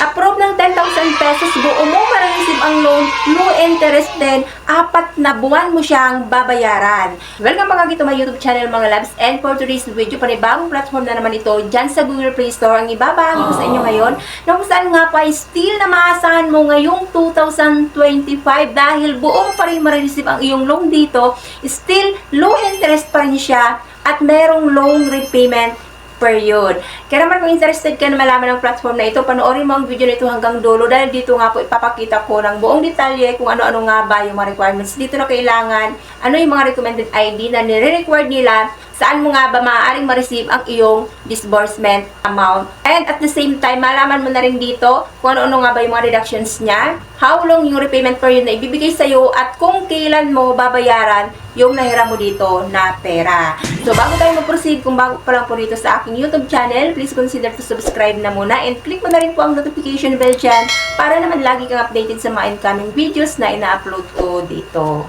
approve ng 10,000 pesos, buo mo ma-receive ang loan, low interest din, 4 na buwan mo siyang babayaran. Welcome back again to my YouTube channel mga labs, and for today's video, panibagong platform na naman ito dyan sa Google Play Store. Ang ibabahagi ko sa inyo ngayon na kung saan nga pa still na maasahan mo ngayong 2025 dahil buong pa rin ma-receive ang iyong loan dito, still low interest pa rin siya at merong loan repayment period. Kaya naman kung interested ka na malaman ng platform na ito, panoorin mo ang video na ito hanggang dulo dahil dito nga po ipapakita ko ng buong detalye kung ano-ano nga ba yung mga requirements dito na kailangan, ano yung mga recommended ID na nire-required nila, saan mo nga ba maaaring ma-receive ang iyong disbursement amount. And at the same time, malaman mo na rin dito kung ano-ano nga ba yung mga deductions niya, how long yung repayment period na ibibigay sa'yo, at kung kailan mo babayaran yung nahiram mo dito na pera. So, bago tayo mag-proceed, kung bago pa lang po dito sa aking YouTube channel, please consider to subscribe na muna and click mo na rin po ang notification bell dyan para naman lagi kang updated sa mga incoming videos na ina-upload ko dito.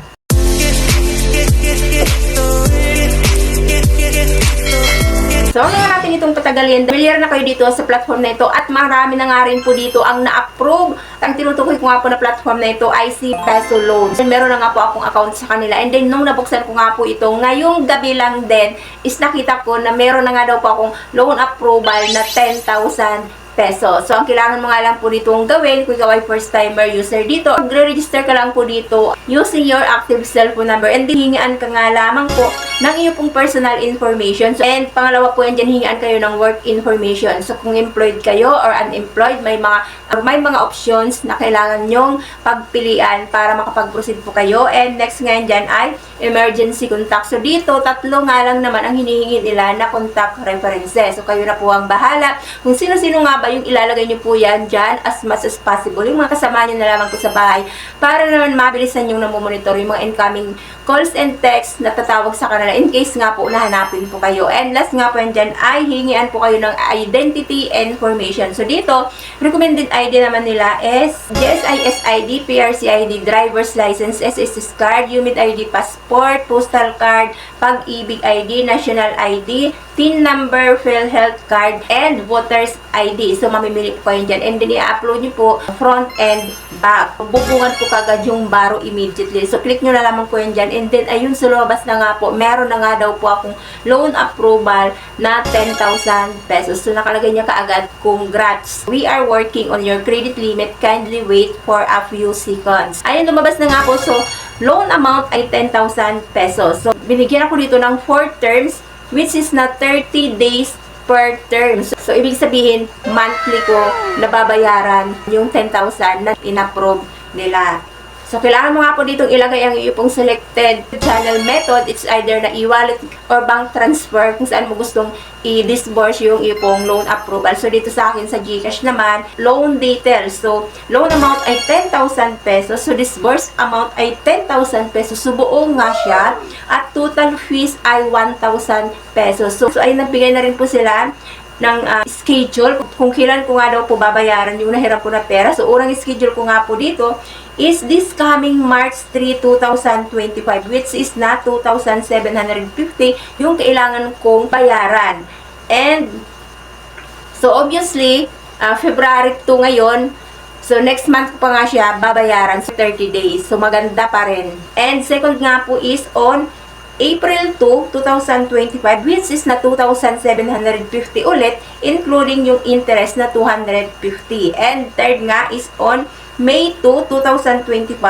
So, ngayon natin itong patagalin. Familiar na kayo dito sa platform na ito at marami na nga rin po dito ang na-approve. Ang tinutukoy ko nga po na platform na ito ay si Peso Loans. Meron na nga po akong account sa kanila. And then, nung nabuksan ko nga po ito, ngayong gabi lang din, is nakita ko na meron na nga daw po akong loan approval na 10,000 peso. So, ang kailangan mo nga lang po dito gawin kung ikaw ay first-timer user dito, magre-register ka lang po dito using your active cellphone number, and hingian ka nga lamang po ng iyong pong personal information. So, and pangalawa po yan dyan, hingian kayo ng work information. So, kung employed kayo or unemployed, may mga options na kailangan nyong pagpilian para makapag-proceed po kayo. And next ngayon dyan ay emergency contact. So, dito, 3 nga lang naman ang hinihingi nila na contact references. So, kayo na po ang bahala kung sino-sino nga yung ilalagay nyo po yan dyan as much as possible. Yung mga kasama nyo na lamang po sa bahay para naman mabilisan yung namomonitor yung mga incoming calls and texts na tatawag sa kanila in case nga po nahanapin po kayo. And last nga po yan dyan ay hingian po kayo ng identity information. So dito, recommended ID naman nila is GSIS ID, PRC ID, driver's license, SSS card, UMID ID, passport, postal card, Pag-ibig ID, national ID, TIN number, PhilHealth card, and voter's ID. So, mamimili po kayo dyan. And then, i-upload nyo po front and back. Bubungan po kagad yung baro immediately. So, click nyo na lamang po yan dyan. And then, ayun, sa lumabas na nga po, meron na nga daw po akong loan approval na 10,000 pesos. So, nakalagay niya kaagad, congrats. We are working on your credit limit. Kindly wait for a few seconds. Ayun, lumabas na nga po. So, loan amount ay 10,000 pesos. So, binigyan ako dito ng 4 terms, which is na 30 days per term. So, ibig sabihin, monthly ko nababayaran yung 10,000 na in-approve nila. So, kailangan mo nga po ditong ilagay ang iyong pong selected channel method. It's either na e-wallet or bank transfer kung saan mo gustong i-disburse yung iyong pong loan approval. So, dito sa akin sa GCash naman, loan details. So, loan amount ay 10,000 pesos. So, disburse amount ay 10,000 pesos. So, buo nga siya. At total fees ay 1,000 pesos. So, ay nagbigay na rin po sila ng schedule kung kailan ko nga daw po babayaran yung nahiram ko na pera. So, unang schedule ko nga po dito is this coming March 3, 2025, which is na 2,750 yung kailangan kong bayaran. And, so obviously, February 2 ngayon, so next month ko pa nga siya babayaran sa 30 days. So, maganda pa rin. And second nga po is on April 2, 2025, which is na 2,750 ulit, including yung interest na 250. And third nga is on May 2, 2025,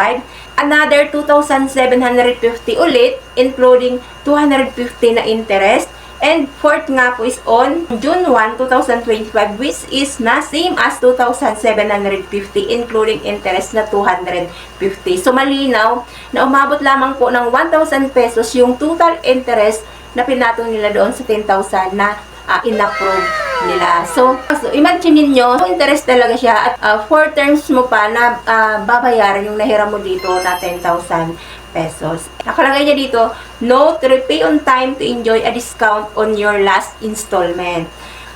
another 2,750 ulit, including 250 na interest. And fourth nga po is on June 1, 2025, which is na same as 2,750, including interest na 250. So, malinaw na umabot lamang po ng 1,000 pesos yung total interest na pinatong nila doon sa 10,000 na in-approve nila. So, imagine ninyo, interest talaga siya at 4 terms mo pa na babayaran yung nahiram mo dito na 10,000 pesos. Nakalagay niya dito, note, repay on time to enjoy a discount on your last installment.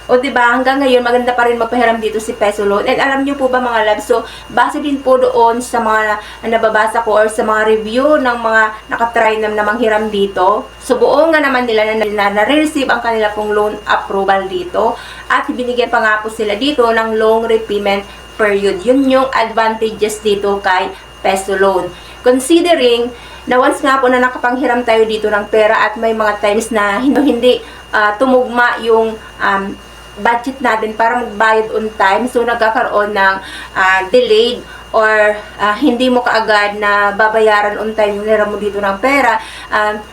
O diba, hanggang ngayon, maganda pa rin magpahiram dito si Peso Loan. And alam nyo po ba mga loves, so base din po doon sa mga nababasa ko or sa mga review ng mga nakatry na manghiram dito. So buo nga naman nila na na-receive ang kanila pong loan approval dito. At binigyan pa nga po sila dito ng loan repayment period. Yun yung advantages dito kay Peso Loan. Considering na once nga po na nakapanghiram tayo dito ng pera at may mga times na hindi tumugma yung budget natin para magbayad on time, so nagkakaroon ng delayed or hindi mo kaagad na babayaran on time yung hiram mo dito ng pera,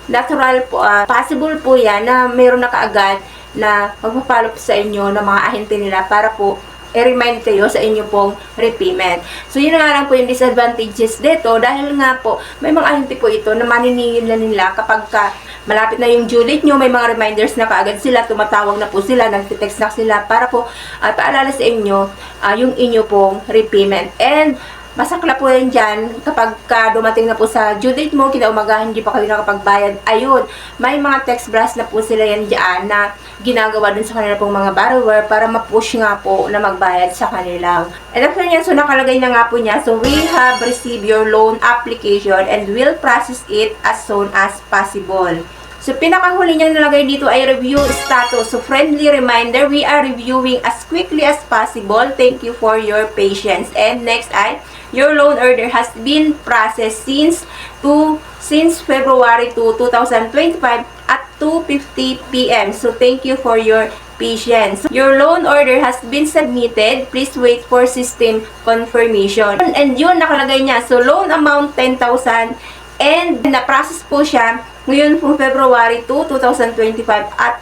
natural po, possible po yan na mayroon na kaagad na magpapalo sa inyo ng mga ahente nila para po i-remind kayo sa inyo pong repayment. So, yun nga lang po yung disadvantages dito dahil nga po, may mga ahente po ito na maniningil na nila kapag malapit na yung due date nyo, may mga reminders na kaagad sila, tumatawag na po sila, nagtitext na sila para po paalala sa inyo yung inyo pong repayment. And masakla po yan dyan kapag dumating na po sa due date mo, kinaumagahan, hindi pa kayo nakapagbayad. Ayun, may mga text blast na po sila yan dyan na ginagawa dun sa kanila pong mga borrower para ma-push nga po na magbayad sa kanilang. And after yan, so nakalagay na nga po niya, so we have received your loan application and will process it as soon as possible. So, pinakahuli niyang nalagay dito ay review status. So, friendly reminder, we are reviewing as quickly as possible. Thank you for your patience. And next ay, your loan order has been processed since February 2, 2025 at 2:50 p.m. So, thank you for your patience. Your loan order has been submitted. Please wait for system confirmation. And yun, nakalagay niya. So, loan amount 10,000 and na-process po siya ngayon po February 2, 2025 at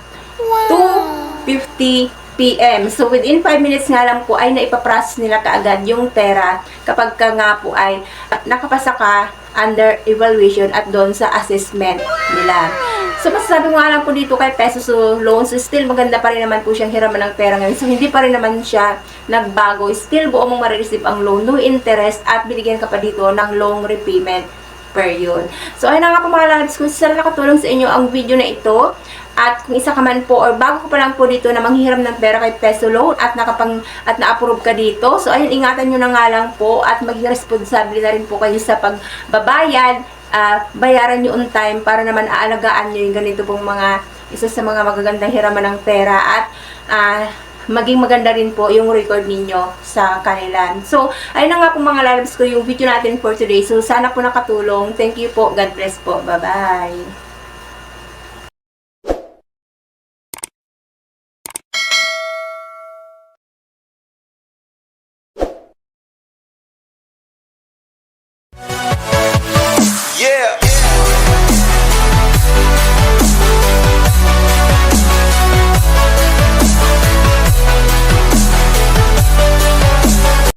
2:50 p.m. So, within 5 minutes nga lang po ay naipaprocess nila kaagad yung pera kapag ka nga po ay nakapasa ka under evaluation at doon sa assessment nila. So, masasabi ko nga lang po dito kay Peso Loans, still maganda pa rin naman po siyang hiraman ng pera ngayon. So, hindi pa rin naman siya nagbago. Still, buo mong marireceive ang loan, no interest, at binigyan ka pa dito ng long repayment period. So, ayun na nga po mga lalabs, kung sana nakatulong sa inyo ang video na ito, at kung isa ka man po, or bago ko pa lang po dito na manghihiram ng pera kay Peso Loan, at na-approve ka dito, so ayun, ingatan nyo na nga lang po, at maging responsable na rin po kayo sa pagbabayad, bayaran nyo on time, para naman aalagaan nyo yung ganito pong isa sa mga magagandang hiraman ng pera, at maging maganda rin po yung record ninyo sa kanila. So, ayun na nga po mga lalabs ko yung video natin for today. So, sana po nakatulong. Thank you po. God bless po. Bye-bye.